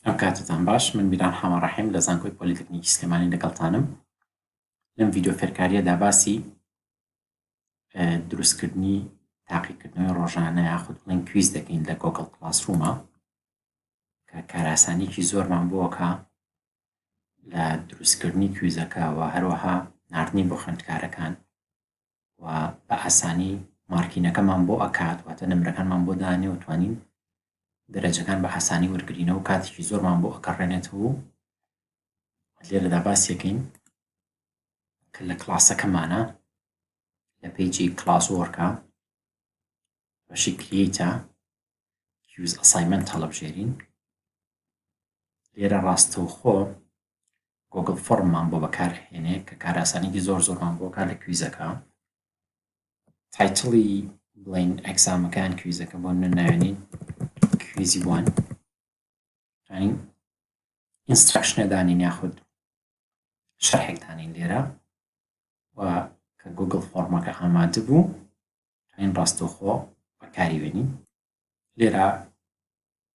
ئەم کاتتان باش من میران حەمەڕەحیم لە زانکۆی پۆلیتێکنیکی سلێمانی لەگەڵتانم لەم ڤیدیۆ فێرکاریەدا باسی دروستکردنی تاقیکردنەوەی ڕۆژانە یاخود بڵێن کویز دەکەین لە گۆگڵ کلاسروومە کە کاراسانێکی زۆرمان بۆکە لە دروستکردنی کویزەکە و هەروەها ناردنی بۆ خوێندکارەکان و بە ئاسانی مارکینەکەمان بۆ ئەکات واتە نمرەکانمان بۆ دانێ و توانین دەرەجەکان بە ئاسانی وەرگرینەوە و کاتێکی زۆرمان بۆ ئەگەڕێنێتەوە و لێرەدا باسیەکەین کە لە کلاسەکەمانە لە پێیجی کلاس وۆرکە بەشی کریێیتە کویز ئەسایمەنت هەڵەبژێرین لێرە ڕاستەوخۆ گۆگڵ فۆرممان بۆ بەکارهێنێ کە کاراسانێکی زۆرمان بۆ کار لە کویزەکە تایتڵی بڵێن ئەکزامەکان کویزەکە بۆ ناوێنین کویزی وان توانین ئینستراکشنە دانین یاخود شەرحێک دانین لێرە و کە گوگڵ فۆرمەکە ئامادە بوو توانین ڕاستەوخۆ بەکاری وێنین لێرە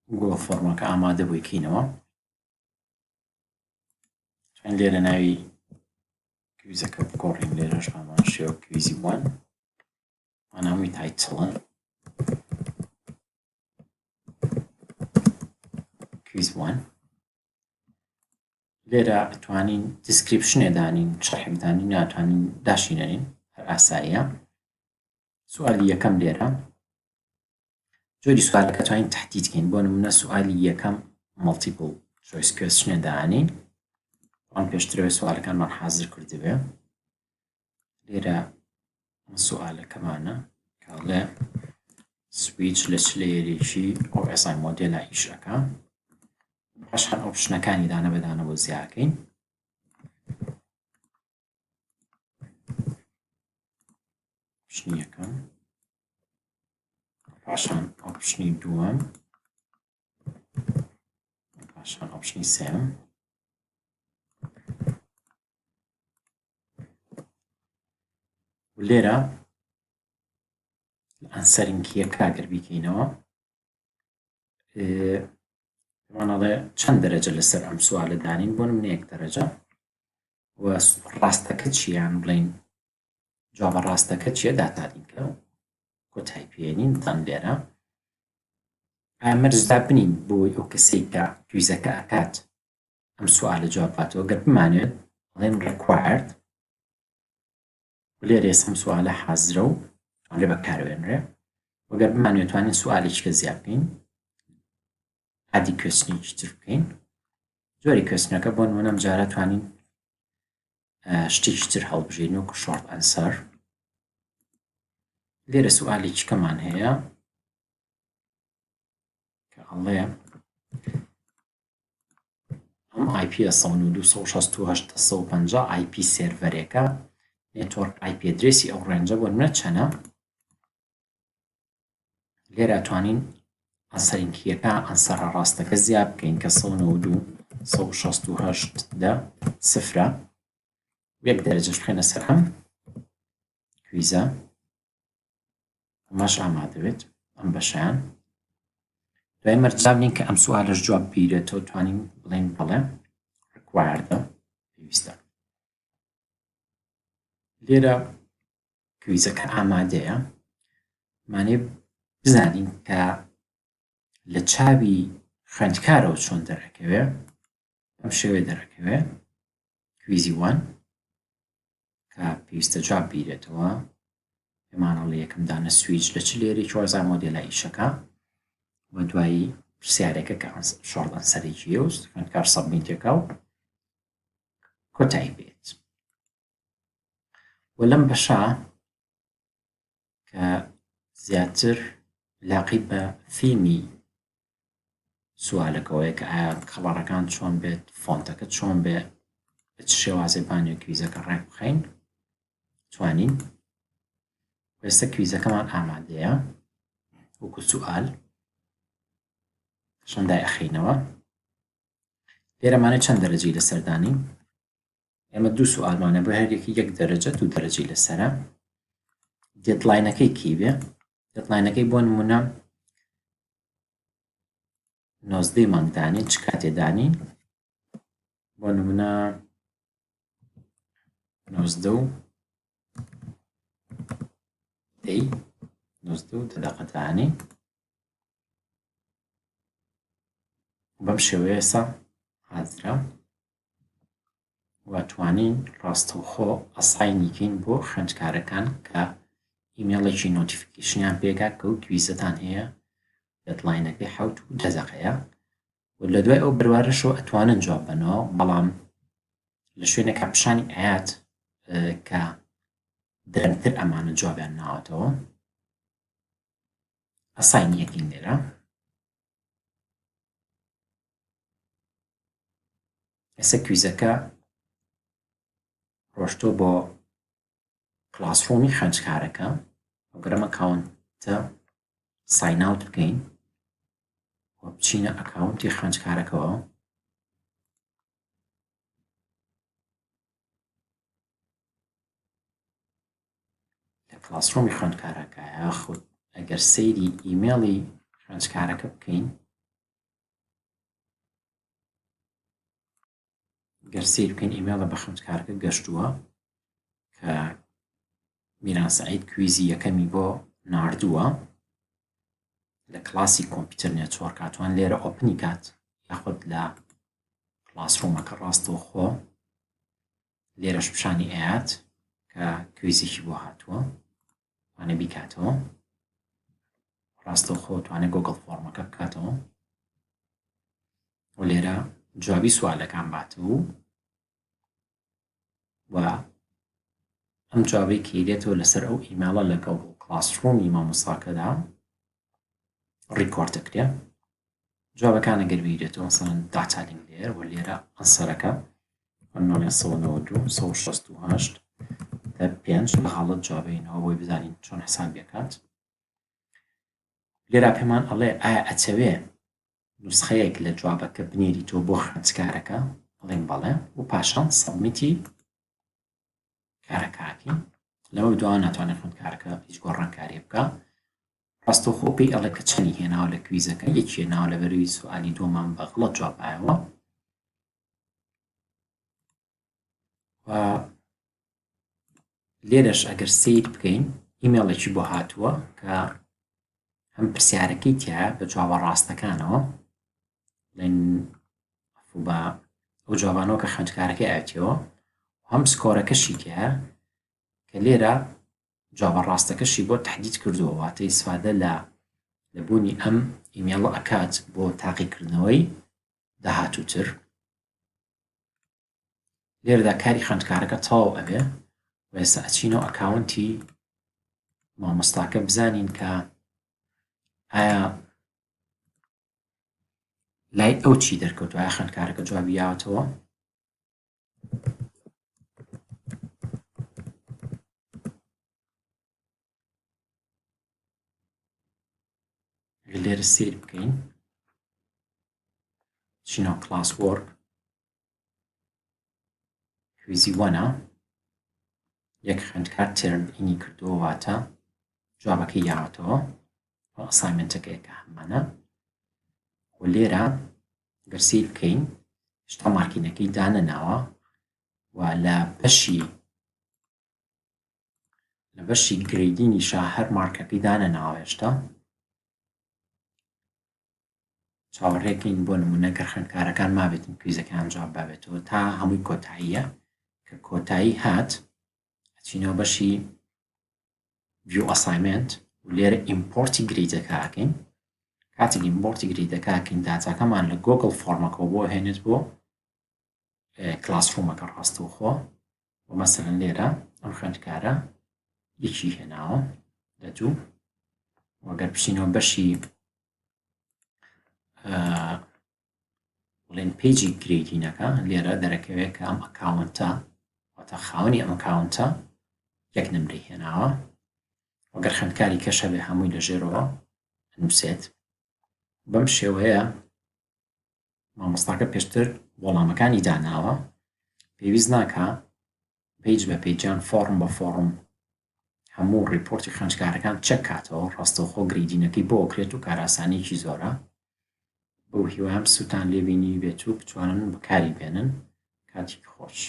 گوگڵ فۆرمەکە ئامادە بوو یکەینەوە توانین لێرە ناوی کویزەکە بگۆڕین لێرەش ئامان شێوە کویزی وان ئەنامی تایتڵە کویز وان لێرە ئەتوانین دیسکریپشنێ دانین شەرحێک دانین ناتوانین داشینەرین هەر ئاساییە سوالی یەکەم لێرە جۆری سوالەکە توانین تەحدیدکەین بۆ نمونە سوالی یەکەم مەڵتیپڵ چۆیس کوێستشنێ دانین ئەوان پێشترەوەی سوالەکانمان حازر کردبێ لێرە سوالەکەمانە کاڵێ سویچ لە چ لێیەرێکی OSI مۆدێلە ئیشەکە پاشان ئۆپشنەکانی دانە بەدانە بۆ زیاکەین ئۆپشنی یەکەم پاشان ئۆپشنی دووەم پاشان ئۆپشنی سێم و لێرە ئەنسەرینگیەکە ئەگەر بیکەینەوە وانەڵێ چەند دەرەجە لەسەر ئەم سوالە دانین بۆ نمونە 1 دەرەجە و ڕاستەکە چیان بڵین جوابە ڕاستەکە چیە داتادین کە کۆتایی پێێنین تان لێرە ئامەرجدا بنین بۆی ئەو کەسەی کە کویزەکە ئەکات ئەم سوالە جواباتەوە گەر بمانوێت بڵێن ڕێکوارد و لێرە ئێستا ئەم سوالە حازرە و لێ بەکاربێنرێ وەگەر بمانوێت توانین سوالێکیکە زیاد بکەین عادی کوێستنێکی تر بکەین جۆری کوێستنەکە بۆ نمونە ئەم جارە توانین شتێکی تر هەڵبژێرین وەکو شۆرت ئەنسەر لێرە سوالێکی کەمان هەیە کە ئەڵێ ئەم IP 192.168.150 IP سێرڤەرێکە نێتوەرک IP ئەدرێسی ئەو ڕێنجە بۆ نمونە چەنە لێرە توانین ئەنسەرینگیەکە ئەنسەرە ڕاستەکە زیاد بکەین کە 192.168.0 1 دەرەجەش بخێنە سەر ئەم کویزە ئەماش ئامادە بێت ئەم بەشیان دوای مەرجدا بنین کە ئەم سوالەش جواب بیرێتەوە توانین بڵێن بەڵێ ڕکواردە پێویستە لێرە کویزەکە ئامادەیە مانێ بزانین کە لە چاوی خوێندکارەوە چۆن دەرەکەوێ ئەم شێوێ دەرەکەوێ کویزی وان کە پێویستە جواب بیرێتەوە پێمانەڵە یەکەم دانە سویچ لە چ لێرێکی OSI مۆدێلە ئیشەکە و دوایی پرسیارێکە کە شۆرت ئەنسەرێکی هێوست خوێندکار سەبمیتێکە و کۆتایی بێت و لەم بەشە کە زیاتر لاقی بە فیلمی سوالەکەوەیە کە ئایا خەبەڕەکان چۆن بێت فۆنتەکە چۆن بێ بە چ شێوازێ بانوێ کویزەکە ڕێک بخەین توانین ئێستا کویزەکەمان ئامادەیە وەکو سوال شەندای ئەخینەوە لێرەمانە چەند دەرەجەی لەسەردانین ئێمە دوو سوالمانە بۆ هەرێکی 1 دەرەجە 2 دەرەجەی لەسەرە دێدلاینەکەی کی بێ دێدلاینەکەی بۆ نمونە نۆزدەی مانگدانین چ کاتێ دانین بۆ نمونە 90 دەقەدانی بەم شێوەیەسا حازرە واتوانین ڕاستەوخۆ ئەساینیکەین بۆ خوێندکارەکان کە ئیمێڵێکی نۆتیفیکیشنیان پێکات کە و کویزەتان هەیە دەدلاینەکەی 10 دقەیە و لە دوای ئەو بڕوارەشەوە ئەتوانن جواب بنەوە بەڵام لە شوێنێکە پیشانی ئايات کە درەنگتر ئەمانە جوابیان ناوەتەوە ئەساینیەکەین لێرە ئێستا کویزەکە ڕۆشتۆ بۆ کلاسڕۆمی خوێندکارەکە ئەگەرم ئەکاونتە ساین ئاوت بکەین و بچینە ئەکاونتی خوێندکارەکەەوە لە کلاسڕۆمی خوێندکارەکە یاخود ئەگەر سەیری ئیمێڵی خوێندکارەکە بکەین گەر سیر بکەین ئیمێڵە بە خوێندکارەکە گەشتووە کە میران سەعید کویزی یەکەمی بۆ ناردووە لە کلاسی کۆمپیوتەر نێتوەرک هاتووان لێرە ئۆپنی کات یاخود لە کلاسڕۆمەکە ڕاستەوخۆ لێرەش پیشانی ئايات کە کویزێکی بۆ هاتووە توانێ بیکاتەوە ڕاستەوخۆ توانێت گۆگڵ فۆرمەکە بکاتەوە و لێرە جوابی سوالەکان باتەوە و ئەم جوابەی کێدێتەوە لەسەر ئەو ئیمێڵە لەگەڵ کلاسڕۆمی مامۆستاکەدا ڕیکۆرد دەکرێ جوابەکان ئەگەر بیرێتەوە مەسەڵەن داتا لێر و لێرە ئەنسەرەکە 1968 5 لە حاڵەت جوابینەوە بۆی بزانین چۆن حساب بکات لێرە پێمان ئەڵێ ئایا ئەچەوێ نوسخەیەک لە جوابەکە بنێریتەوە بۆ خوێندکارەکە بڵێن بەڵێ و پاشان سەبمیتی کارەکەکەین لەوە دوان ناتوانێت خوێندکارەکە هیچ گۆڕانکاری بکە ڕاستەوخۆ پێی ئەڵێ کە چەندی هێناوە لە کویزەکە یەکی هێناوە لە بەروی سوالی دۆمان بە غڵەت جواب ئایەوە و لێرەش ئەگەر سیر بکەین ئیمێڵێکی بۆ هاتووە کە هەم پرسیارەکەی تایە بە جوابە ڕاستەکانەوە لێن بە ئەو جوابانەوە کە خوێندکارەکەی ئاوێتەوە هەم سکۆرەکەشی تایە کە لێرە جوابە ڕاستەکەشی بۆ تەحدید کردووە واتە ئیسفادە لە لەبوونی ئەم ئیمێڵە ئەکات بۆ تاقیکردنەوەی داهاتووتر لێرەدا کاری خوێندکارەکە تەواو ئەبێ و ئێستا ئەچینەوە ئەکاونتی مامۆستاکە بزانین کە ئایا لای ئەو چی دەرکەوتوە ئایا خوێندکارەکە جوابی یاوەتەوە لێرە سیر بکەین چینەوە کلاس وۆرک کویزی وەنە یەک خوێندکار تێرن ئینی کردووە واتە جوابەکەی یاوەتەوە ئەسایمنتەکەیەکە هەمانە و لێرە گەر سیر بکەین شتا مارکینەکەی دانەناوە و لە بەشی گرێدینیشە هەر مارکەکەی دانەناوە هێشتا چاوەڕێکین بۆ نمونە گەر خوێندکارەکان مابێتن کویزەکان جواب بابێتەوە تا هەمووی کۆتاییە کە کۆتایی هات ئەچینەوە بەشی view assignment و لێرە ئیمپۆرتی گریدەکە ئاکەین کاتێک ئیمپۆرتی گریدەکە ئاکەین داتاکەمان لە گۆگڵ فۆرمەکەەوە بۆ هێنێت بۆ کلاسڕۆمەکە ڕاستەوخۆ و مەسەلەن لێرە ئەم خوێندکارە یەکی هێناوە لە دوو وەگەر بچینەوە بەشی بڵێن پیجی گرێدینەکە لێرە دەرەکەوێت کە ئەم ئەکاونتە واتە خاوەنی ئەم ئەکاونتە یەک نمرەی هێناوە وەگەر خوێندکاری کەشە بێ هەمووی لە ژێرەوە نووسێت بەم شێوەیە مامۆستاکە پێشتر وەڵامەکانی داناوە پێویست ناکە پیج بە پیجان فۆرم بە فۆرم هەموو ڕیپۆرتی خوێندکارەکان چەک کاتەوە ڕاستەوخۆ گرێدینەکەی بۆ ئۆکرێت و کاراسانێکی زۆرە بۆ بەو هیوام سووتان لێبینی بێت و بتوانن بەکاری بێنن کاتێکی خۆش.